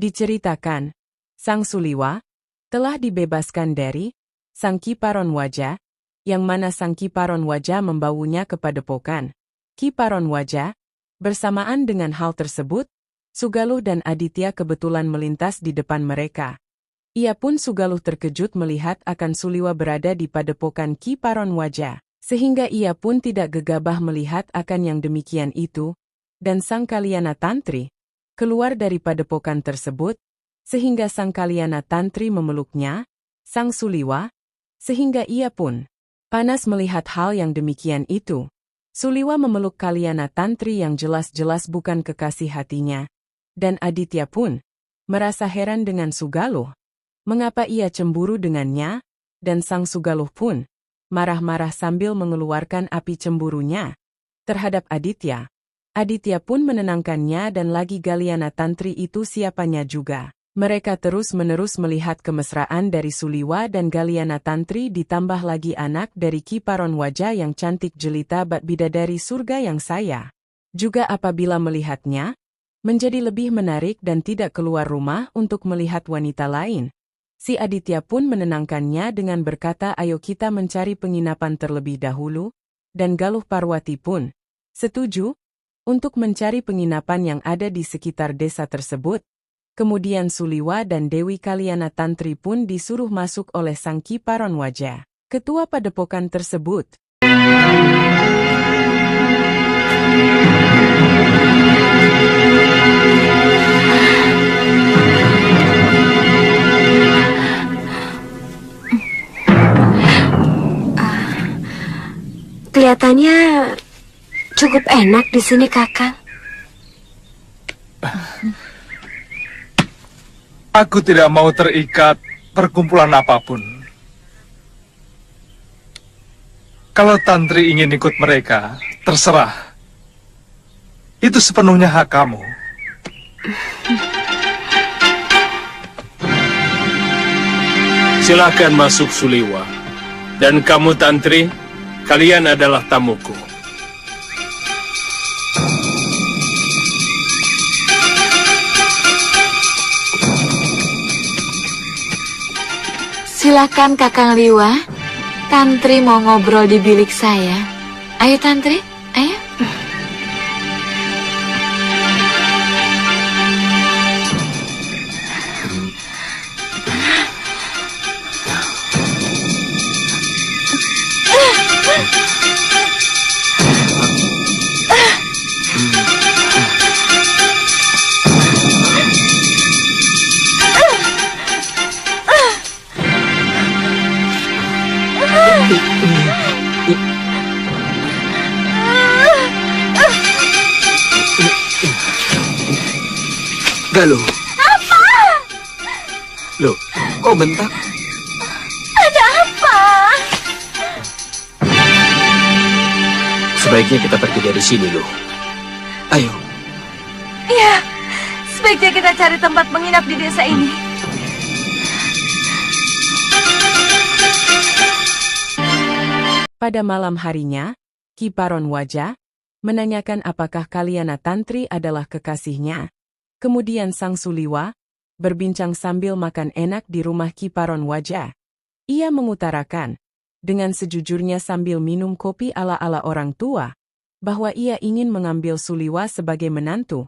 Diceritakan, Sang Suliwa telah dibebaskan dari Sang Kiparon Waja, yang mana Sang Kiparon Waja membawanya ke padepokan Kiparon Waja. Bersamaan dengan hal tersebut, Sugaluh dan Aditya kebetulan melintas di depan mereka. Ia pun Sugaluh terkejut melihat akan Suliwa berada di padepokan Kiparon Waja, sehingga ia pun tidak gegabah melihat akan yang demikian itu, dan Sang Kalyana Tantri keluar dari padepokan tersebut, sehingga Sang Kalyana Tantri memeluknya, Sang Suliwa, sehingga ia pun panas melihat hal yang demikian itu. Suliwa memeluk Kalyana Tantri yang jelas-jelas bukan kekasih hatinya, dan Aditya pun merasa heran dengan Sugaluh. Mengapa ia cemburu dengannya, dan Sang Sugaluh pun marah-marah sambil mengeluarkan api cemburunya terhadap Aditya. Aditya pun menenangkannya dan lagi Kalyana Tantri itu siapanya juga. Mereka terus-menerus melihat kemesraan dari Suliwa dan Kalyana Tantri ditambah lagi anak dari Kiparon Waja yang cantik jelita bat bidadari surga yang saya. Juga apabila melihatnya, menjadi lebih menarik dan tidak keluar rumah untuk melihat wanita lain. Si Aditya pun menenangkannya dengan berkata, ayo kita mencari penginapan terlebih dahulu, dan Galuh Parwati pun setuju untuk mencari penginapan yang ada di sekitar desa tersebut. Kemudian Suliwa dan Dewi Kalyana Tantri pun disuruh masuk oleh Sang Kiparon Waja, ketua padepokan tersebut. Kelihatannya cukup enak di sini, Kakang. Aku tidak mau terikat perkumpulan apapun. Kalau Tantri ingin ikut mereka, terserah. Itu sepenuhnya hak kamu. Silakan masuk, Suliwa. Dan kamu Tantri, kalian adalah tamuku. Silakan Kakang Liwa, Tantri mau ngobrol di bilik saya. Ayo Tantri, ayo. Galuh. Apa? Loh, kok bentak? Ada apa? Sebaiknya kita pergi dari sini, loh. Ayo. Iya, sebaiknya kita cari tempat menginap di desa ini. Pada malam harinya, Kiparon Waja menanyakan apakah Kalyana Tantri adalah kekasihnya. Kemudian Sang Suliwa berbincang sambil makan enak di rumah Kiparon Waja. Ia mengutarakan dengan sejujurnya sambil minum kopi ala-ala orang tua, bahwa ia ingin mengambil Suliwa sebagai menantu.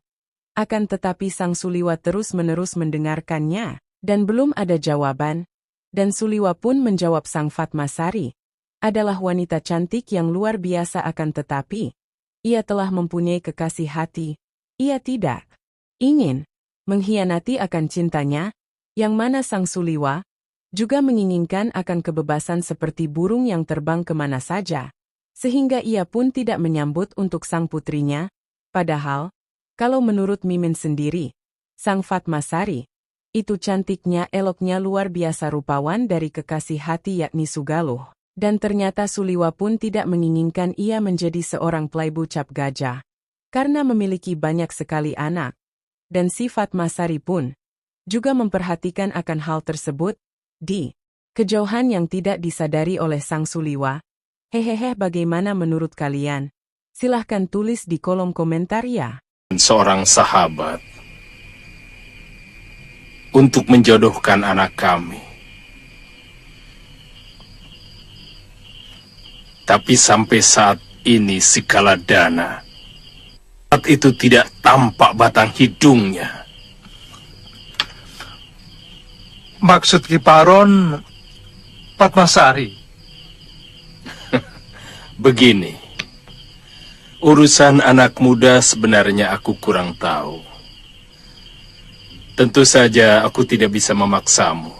Akan tetapi Sang Suliwa terus-menerus mendengarkannya, dan belum ada jawaban. Dan Suliwa pun menjawab, Sang Fatmasari adalah wanita cantik yang luar biasa, akan tetapi ia telah mempunyai kekasih hati. Ia tidak ingin mengkhianati akan cintanya, yang mana Sang Suliwa juga menginginkan akan kebebasan seperti burung yang terbang kemana saja, sehingga ia pun tidak menyambut untuk sang putrinya. Padahal, kalau menurut Mimin sendiri, Sang Fatmasari itu cantiknya, eloknya, luar biasa rupawan dari kekasih hati yakni Sugaluh. Dan ternyata Suliwa pun tidak menginginkan ia menjadi seorang playboy cap gajah, karena memiliki banyak sekali anak. Dan si Fatmasari pun juga memperhatikan akan hal tersebut di kejauhan yang tidak disadari oleh Sang Suliwa. Hehehe, bagaimana menurut kalian? Silahkan tulis di kolom komentar ya. Seorang sahabat. untuk menjodohkan anak kami. Tapi sampai saat ini si Kaladana, saat itu tidak tampak batang hidungnya. Maksud Ki Paron, Padmasari. Begini, urusan anak muda sebenarnya aku kurang tahu. Tentu saja aku tidak bisa memaksamu.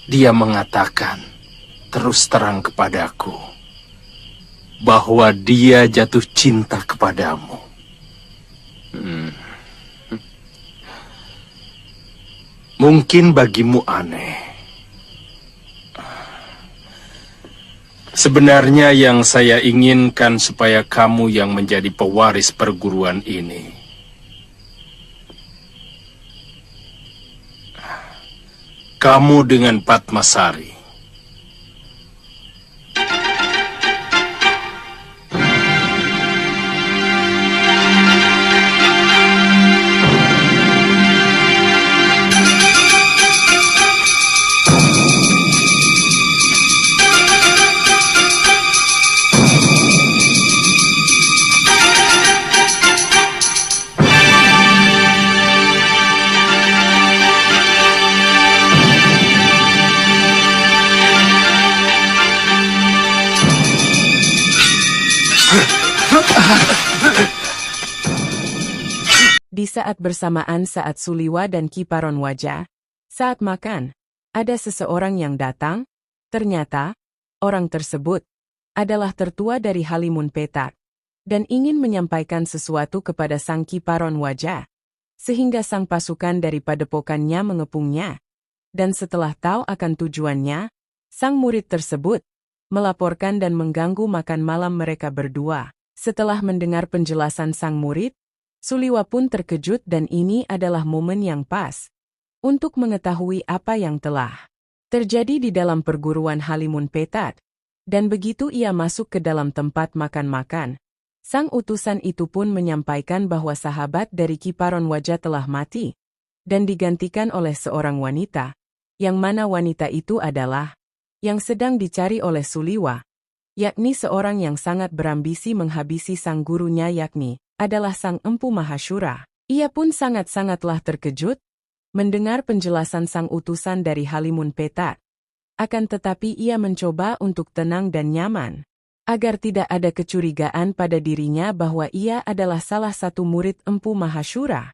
Dia mengatakan terus terang kepadaku bahwa dia jatuh cinta kepadamu. Mungkin bagimu aneh. Sebenarnya yang saya inginkan supaya kamu yang menjadi pewaris perguruan ini. Kamu dengan Padmasari. Di saat bersamaan saat Suliwa dan Ki Paron Wajah, saat makan, ada seseorang yang datang. Ternyata, orang tersebut adalah tertua dari Halimun Petak dan ingin menyampaikan sesuatu kepada sang Ki Paron Wajah, sehingga sang pasukan dari padepokannya mengepungnya. Dan setelah tahu akan tujuannya, sang murid tersebut melaporkan dan mengganggu makan malam mereka berdua. Setelah mendengar penjelasan sang murid, Suliwa pun terkejut dan ini adalah momen yang pas untuk mengetahui apa yang telah terjadi di dalam perguruan Halimun Petak. Dan begitu ia masuk ke dalam tempat makan-makan, sang utusan itu pun menyampaikan bahwa sahabat dari Ki Paron Wajah telah mati dan digantikan oleh seorang wanita, yang mana wanita itu adalah yang sedang dicari oleh Suliwa, yakni seorang yang sangat berambisi menghabisi sang gurunya, yakni adalah sang Empu Mahashura. Ia pun sangat-sangatlah terkejut mendengar penjelasan sang utusan dari Halimun Petak. Akan tetapi ia mencoba untuk tenang dan nyaman, agar tidak ada kecurigaan pada dirinya bahwa ia adalah salah satu murid Empu Mahashura.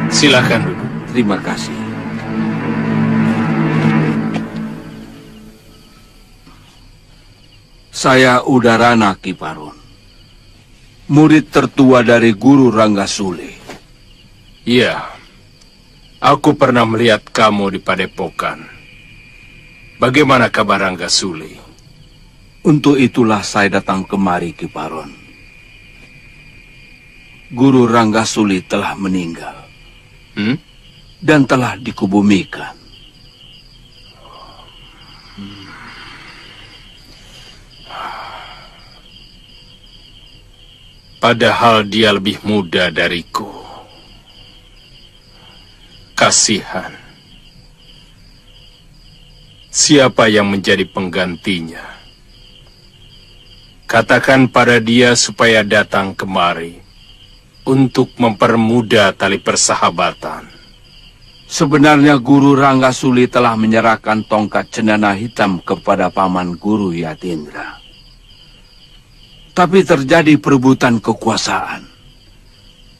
Silakan duduk. Terima kasih. Saya Udarana Ki Paron, murid tertua dari Guru Ranggasuli. Iya, aku pernah melihat kamu di padepokan. Bagaimana kabar Ranggasuli? Untuk itulah saya datang kemari, Ki Paron. Guru Ranggasuli telah meninggal. Dan telah dikubumikan. Padahal dia lebih muda dariku. Kasihan. Siapa yang menjadi penggantinya? Katakan pada dia supaya datang kemari untuk mempermudah tali persahabatan. Sebenarnya Guru Ranggasuli telah menyerahkan tongkat cenana hitam kepada Paman Guru Yatindra. Tapi terjadi perebutan kekuasaan.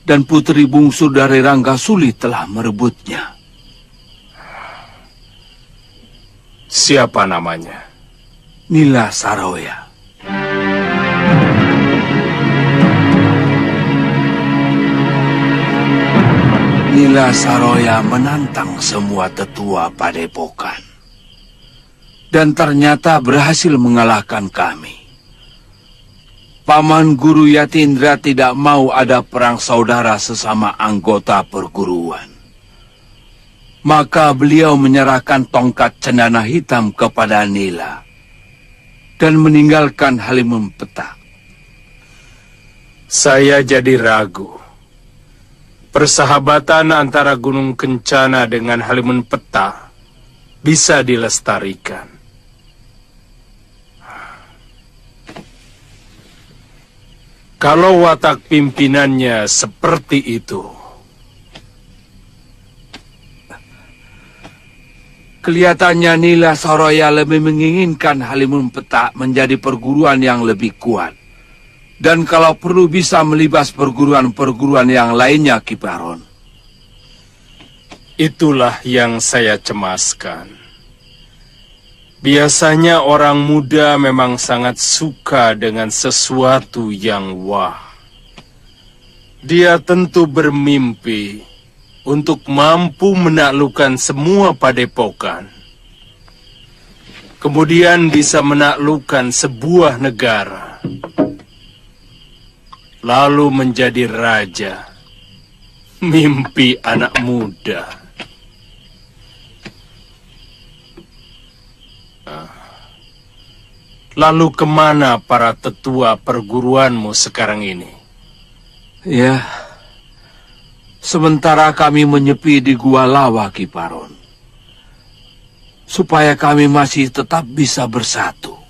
Dan putri bungsu dari Ranggasuli telah merebutnya. Siapa namanya? Nila Saroya. Nila Saroya menantang semua tetua padepokan. Dan ternyata berhasil mengalahkan kami. Paman Guru Yatindra tidak mau ada perang saudara sesama anggota perguruan. Maka beliau menyerahkan tongkat cendana hitam kepada Nila dan meninggalkan Halimun Petak. Saya jadi ragu. Persahabatan antara Gunung Kencana dengan Halimun Petak bisa dilestarikan. Kalau watak pimpinannya seperti itu, kelihatannya Nila Soroya lebih menginginkan Halimun Petak menjadi perguruan yang lebih kuat. Dan kalau perlu bisa melibas perguruan-perguruan yang lainnya, Ki Baron. itulah yang saya cemaskan. Biasanya orang muda memang sangat suka dengan sesuatu yang wah. Dia tentu bermimpi untuk mampu menaklukkan semua padepokan. Kemudian bisa menaklukkan sebuah negara. Lalu menjadi raja. Mimpi anak muda. Lalu kemana para tetua perguruanmu sekarang ini? Ya, sementara kami menyepi di Gua Lawa, Ki Baron. Supaya kami masih tetap bisa bersatu.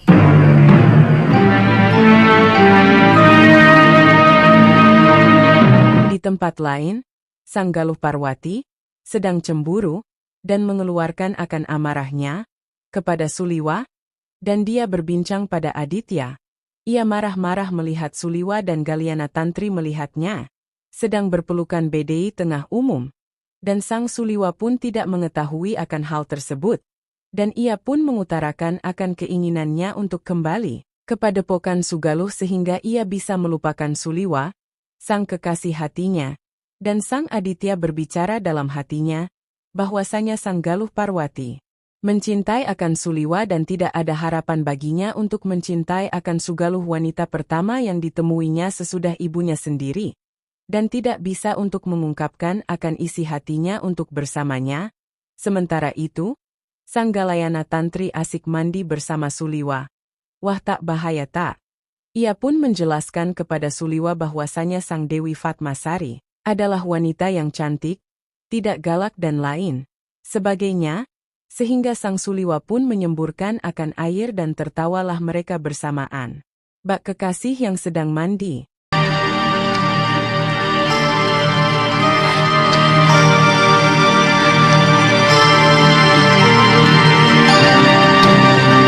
Di tempat lain, Sang Galuh Parwati sedang cemburu dan mengeluarkan akan amarahnya kepada Suliwa, dan dia berbincang pada Aditya. Ia marah-marah melihat Suliwa dan Galiana Tantri melihatnya sedang berpelukan bedei tengah umum, dan Sang Suliwa pun tidak mengetahui akan hal tersebut, dan ia pun mengutarakan akan keinginannya untuk kembali ke Padepokan Sugaluh sehingga ia bisa melupakan Suliwa, sang kekasih hatinya, dan Sang Aditya berbicara dalam hatinya, bahwasanya Sang Galuh Parwati mencintai akan Suliwa dan tidak ada harapan baginya untuk mencintai akan Sugaluh wanita pertama yang ditemuinya sesudah ibunya sendiri, dan tidak bisa untuk mengungkapkan akan isi hatinya untuk bersamanya. Sementara itu, Sang Galayana Tantri asik mandi bersama Suliwa. Wah, tak bahaya tak? Ia pun menjelaskan kepada Suliwa bahwasanya Sang Dewi Fatmasari adalah wanita yang cantik, tidak galak dan lain sebagainya, sehingga Sang Suliwa pun menyemburkan akan air dan tertawalah mereka bersamaan. Bak kekasih yang sedang mandi.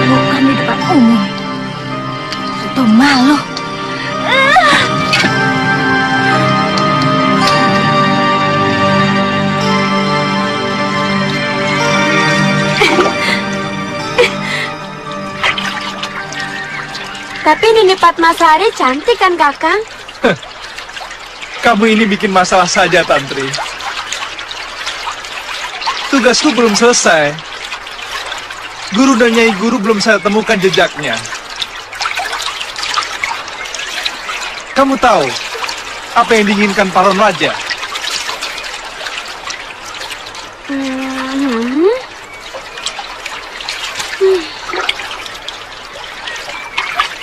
Bukan di depan umum. Itu malu. Tapi Nini Padmasari cantik kan, Kakang? Kamu ini bikin masalah saja, Tantri. Tugasku belum selesai. Guru dan Nyai Guru belum saya temukan jejaknya. Kamu tahu apa yang diinginkan Paron Raja?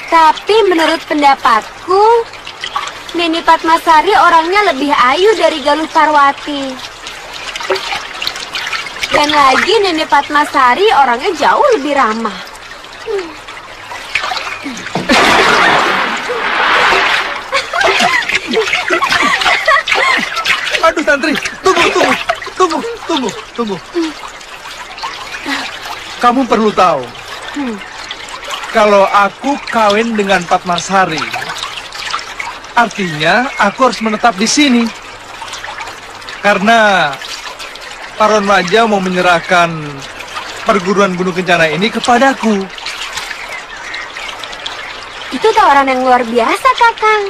Tapi menurut pendapatku, Nini Padmasari orangnya lebih ayu dari Galuh Parwati. Dan lagi Nini Padmasari orangnya jauh lebih ramah. Aduh, Tantri, tunggu. Kamu perlu tahu, kalau aku kawin dengan Padmasari, artinya aku harus menetap di sini. Karena Paron Raja mau menyerahkan perguruan Gunung Kencana ini kepadaku. Itu tawaran yang luar biasa, Kakang.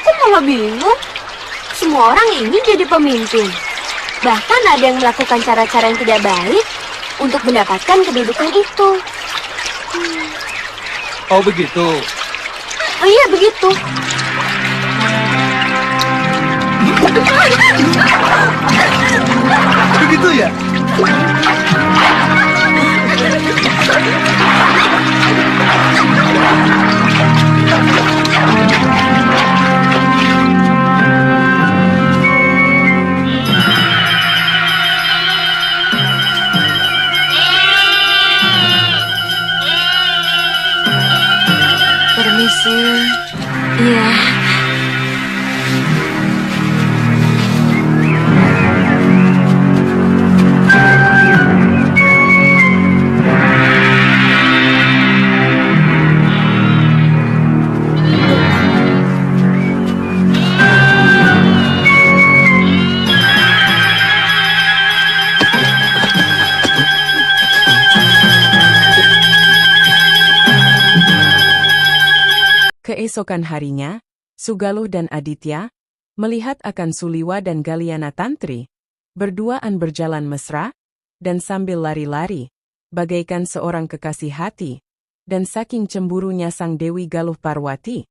Kok malah bingung? Semua orang ingin jadi pemimpin. Bahkan ada yang melakukan cara-cara yang tidak baik untuk mendapatkan kedudukan itu. Oh, begitu. Oh iya, begitu. Begitu ya? Permisi. Iya. Keesokan harinya, Sugaluh dan Aditya melihat akan Suliwa dan Galiana Tantri berduaan berjalan mesra dan sambil lari-lari, bagaikan seorang kekasih hati, dan saking cemburunya sang Dewi Galuh Parwati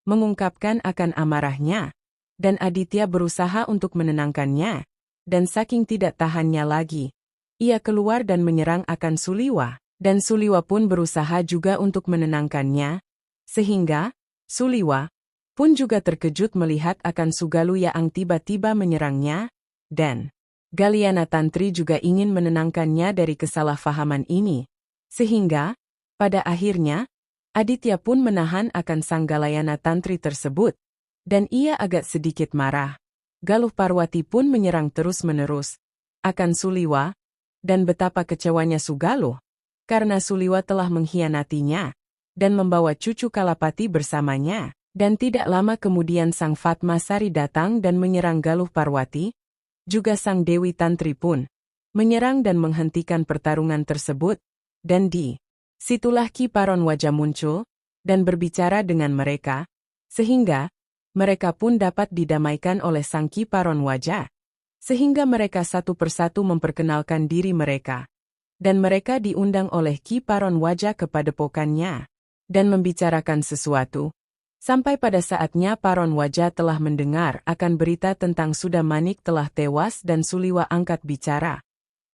mengungkapkan akan amarahnya, dan Aditya berusaha untuk menenangkannya, dan saking tidak tahannya lagi, ia keluar dan menyerang akan Suliwa, dan Suliwa pun berusaha juga untuk menenangkannya, sehingga Suliwa pun juga terkejut melihat akan Sugaluh yang tiba-tiba menyerangnya, dan Galiana Tantri juga ingin menenangkannya dari kesalahpahaman ini. Sehingga, pada akhirnya, Aditya pun menahan akan sang Galiana Tantri tersebut, dan ia agak sedikit marah. Galuh Parwati pun menyerang terus-menerus akan Suliwa, dan betapa kecewanya Sugaluh, karena Suliwa telah mengkhianatinya dan membawa cucu Kalapati bersamanya, dan tidak lama kemudian sang Fatmasari datang dan menyerang Galuh Parwati, juga sang Dewi Tantri pun menyerang dan menghentikan pertarungan tersebut, dan di situlah Ki Paron Wajah muncul dan berbicara dengan mereka, sehingga mereka pun dapat didamaikan oleh sang Ki Paron Wajah, sehingga mereka satu persatu memperkenalkan diri mereka, dan mereka diundang oleh Ki Paron Wajah ke padepokannya dan membicarakan sesuatu. Sampai pada saatnya Paron Wajah telah mendengar akan berita tentang Sudamanik telah tewas dan Suliwa angkat bicara.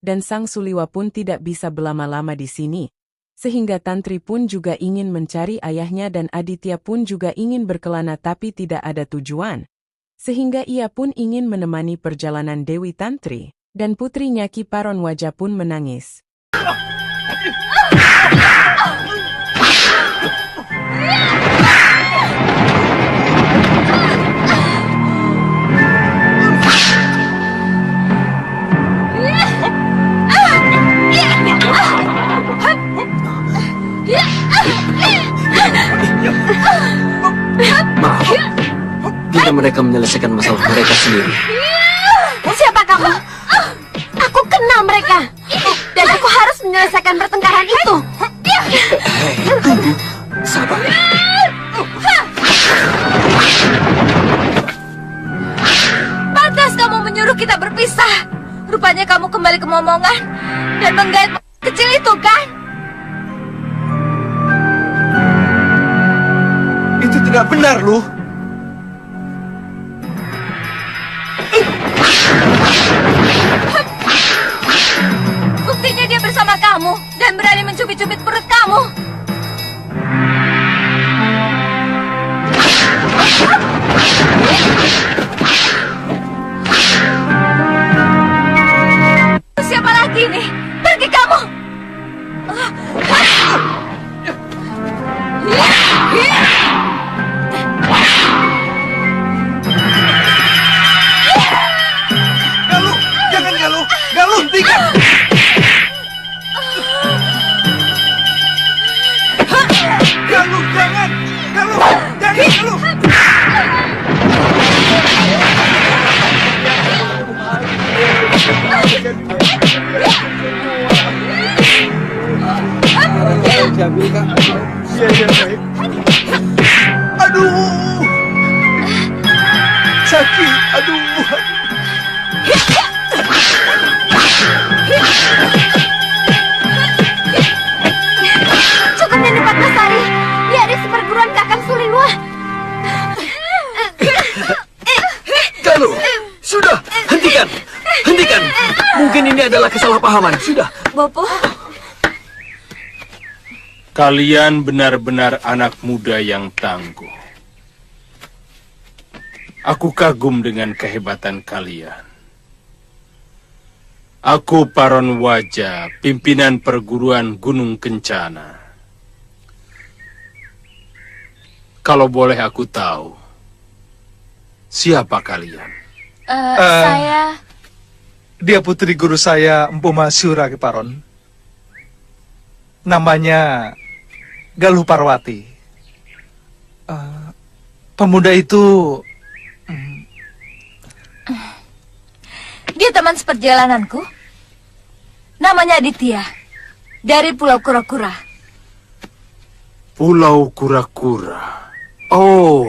Dan sang Suliwa pun tidak bisa berlama-lama di sini. Sehingga Tantri pun juga ingin mencari ayahnya dan Aditya pun juga ingin berkelana tapi tidak ada tujuan. Sehingga ia pun ingin menemani perjalanan Dewi Tantri, dan putrinya Ki Paron Wajah pun menangis. Maaf, biar mereka menyelesaikan masalah mereka sendiri. Siapa kamu? Aku kenal mereka, dan aku harus menyelesaikan pertengkaran itu. Hei, tunggu, sabar. Pantas kamu menyuruh kita berpisah. Rupanya kamu kembali ke momongan dan menggait kecil itu, kan? Itu tidak benar, Luh. Buktinya dia bersama kamu dan berani mencubit-cubit perut kamu. Siapa lagi nih? Pergi kamu! Galuh, jangan Galuh. Galuh, hentikan. Galuh, jangan. Galuh, jangan Galuh. Jamil, Kak. Iya, baik. Aduh. Sakit, aduh. Cukup Nenek Fatmasari, biar di seperguruan Kakang Suliwa. Galuh, sudah, hentikan. Hentikan. Mungkin ini adalah kesalahpahaman. Sudah. Bopo, Kalian benar-benar anak muda yang tangguh. Aku kagum dengan kehebatan kalian. Aku Paron Waja, pimpinan perguruan Gunung Kencana. Kalau boleh aku tahu, siapa kalian? saya... Dia putri guru saya, Empu Masyura, Ki Paron. Namanya Galuh Parwati. Pemuda itu... Dia teman seperjalananku. Namanya Aditya. Dari Pulau Kura-Kura. Pulau Kura-Kura. Oh,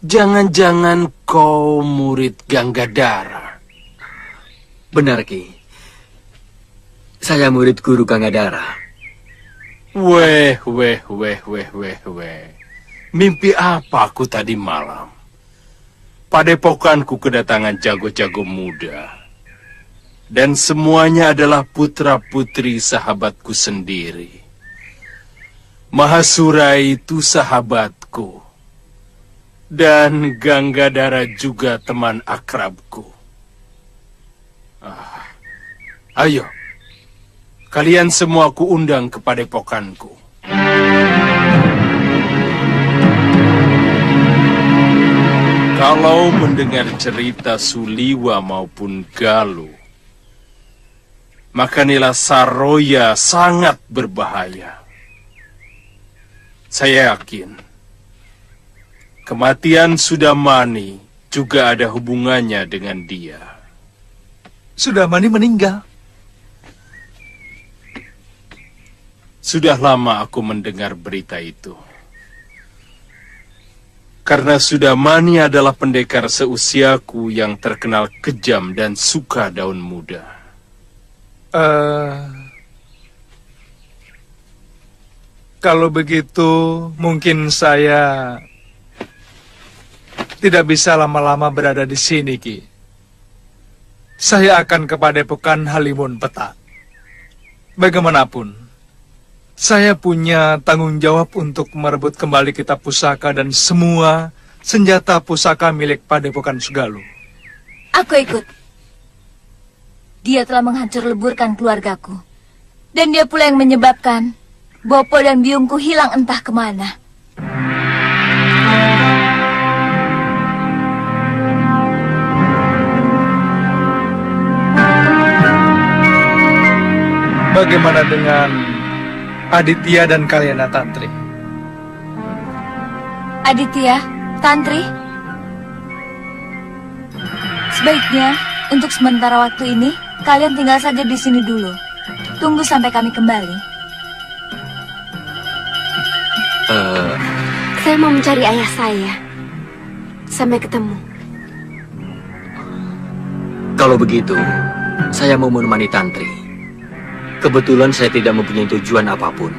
jangan-jangan kau murid Ganggadara. Benar, Ki. Saya murid guru Gangadara. Weh. Mimpi apa aku tadi malam? Padepokanku kedatangan jago-jago muda. Dan semuanya adalah putra-putri sahabatku sendiri. Mahasura itu sahabatku. Dan Ganggadara juga teman akrabku. Ayo, kalian semua ku undang ke padepokanku. Kalau mendengar cerita Suliwa maupun Galuh, maka Nila Saroya sangat berbahaya. Saya yakin kematian Sudamani juga ada hubungannya dengan dia. Sudamani meninggal. Sudah lama aku mendengar berita itu. Karena Sudamani adalah pendekar seusiaku yang terkenal kejam dan suka daun muda. Kalau begitu, mungkin saya tidak bisa lama-lama berada di sini, Ki. Saya akan ke Padepokan Halimun Petak. Bagaimanapun, saya punya tanggung jawab untuk merebut kembali kitab pusaka dan semua senjata pusaka milik Padepokan Sugaluh. Aku ikut. Dia telah menghancur leburkan keluargaku. Dan dia pula yang menyebabkan Bopo dan biungku hilang entah kemana. Bagaimana dengan Aditya dan Kalyana Tantri? Aditya, Tantri, sebaiknya untuk sementara waktu ini kalian tinggal saja di sini dulu. Tunggu sampai kami kembali. Saya mau mencari ayah saya. Sampai ketemu. Kalau begitu, saya mau menemani Tantri. Kebetulan saya tidak mempunyai tujuan apapun.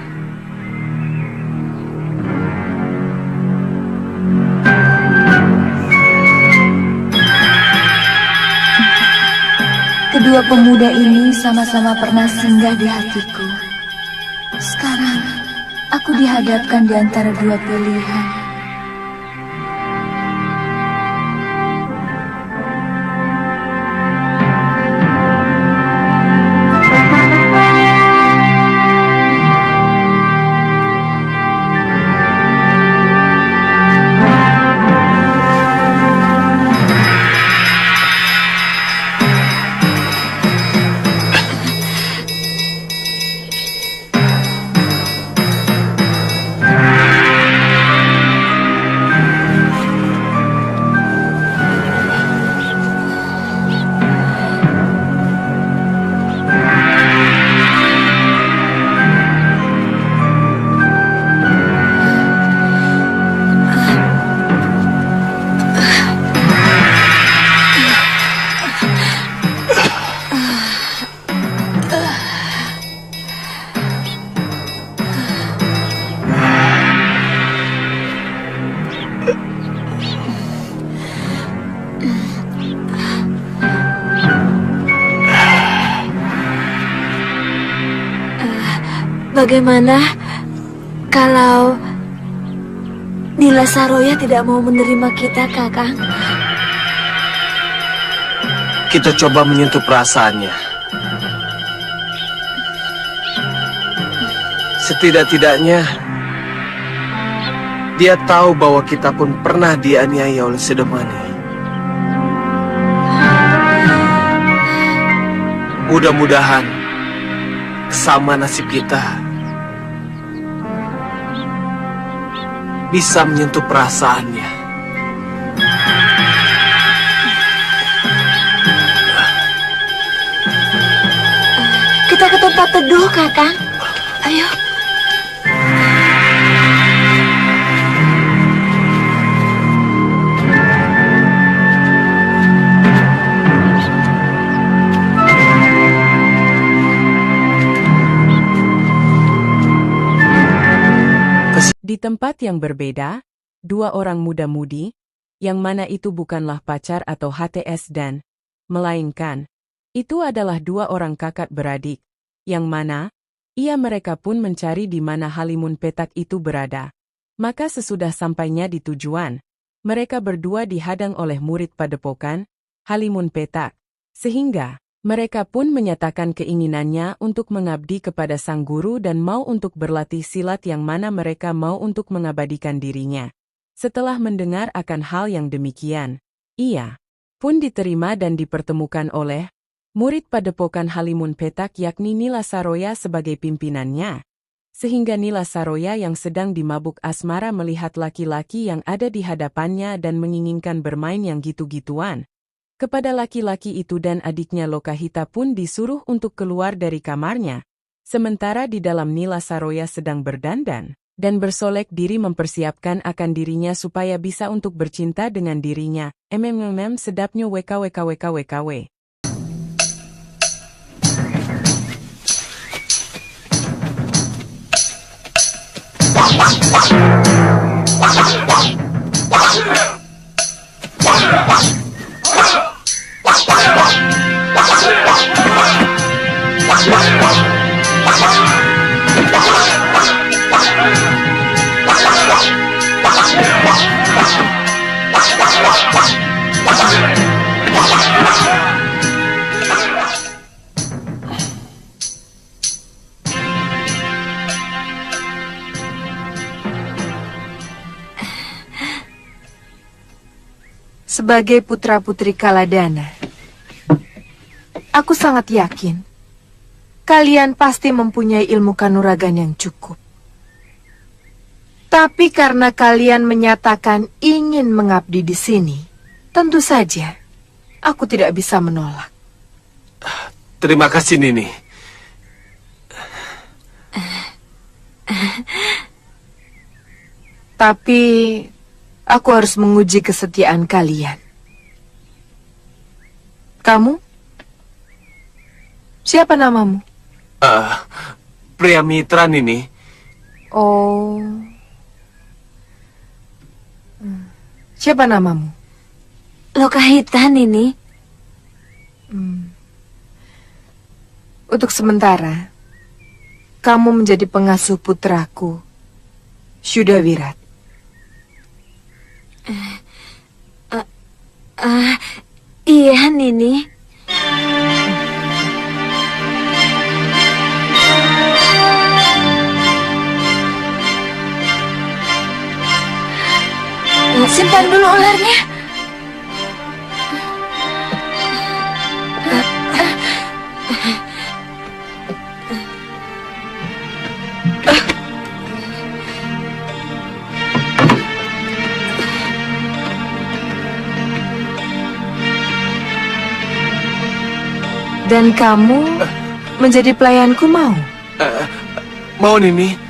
Kedua pemuda ini sama-sama pernah singgah di hatiku. Sekarang, aku dihadapkan di antara dua pilihan. Bagaimana kalau Nila Saroya tidak mau menerima kita, Kakang? Kita coba menyentuh perasaannya. Setidak-tidaknya dia tahu bahwa kita pun pernah dianiaya oleh Sedemani. Mudah-mudahan sama nasib kita bisa menyentuh perasaannya. Kita ke tempat teduh, Kakang. Ayo. Di tempat yang berbeda, dua orang muda-mudi, yang mana itu bukanlah pacar atau HTS melainkan, itu adalah dua orang kakak beradik, yang mana, mereka pun mencari di mana Halimun Petak itu berada. Maka sesudah sampainya di tujuan, mereka berdua dihadang oleh murid padepokan, Halimun Petak, sehingga mereka pun menyatakan keinginannya untuk mengabdi kepada sang guru dan mau untuk berlatih silat yang mana mereka mau untuk mengabadikan dirinya. Setelah mendengar akan hal yang demikian, ia pun diterima dan dipertemukan oleh murid padepokan Halimun Petak yakni Nila Saroya sebagai pimpinannya. Sehingga Nila Saroya yang sedang dimabuk asmara melihat laki-laki yang ada di hadapannya dan menginginkan bermain yang gitu-gituan. Kepada laki-laki itu dan adiknya Lokahita pun disuruh untuk keluar dari kamarnya. Sementara di dalam Nila Saroya sedang berdandan dan bersolek diri mempersiapkan akan dirinya supaya bisa untuk bercinta dengan dirinya. Sedapnya WKWKWKWKW. Sebagai putra-putri Kaladana, aku sangat yakin kalian pasti mempunyai ilmu kanuragan yang cukup. Tapi karena kalian menyatakan ingin mengabdi di sini, tentu saja aku tidak bisa menolak. Terima kasih, Nini. Tapi aku harus menguji kesetiaan kalian. Kamu? Siapa namamu? Pria Mitra, Nini. Oh. Siapa namamu? Lokahita, Nini. Untuk sementara, kamu menjadi pengasuh putraku, Syudawirat. Iya, Nini. Simpan dulu ularnya. Dan kamu menjadi pelayanku, mau? Mau, Nini.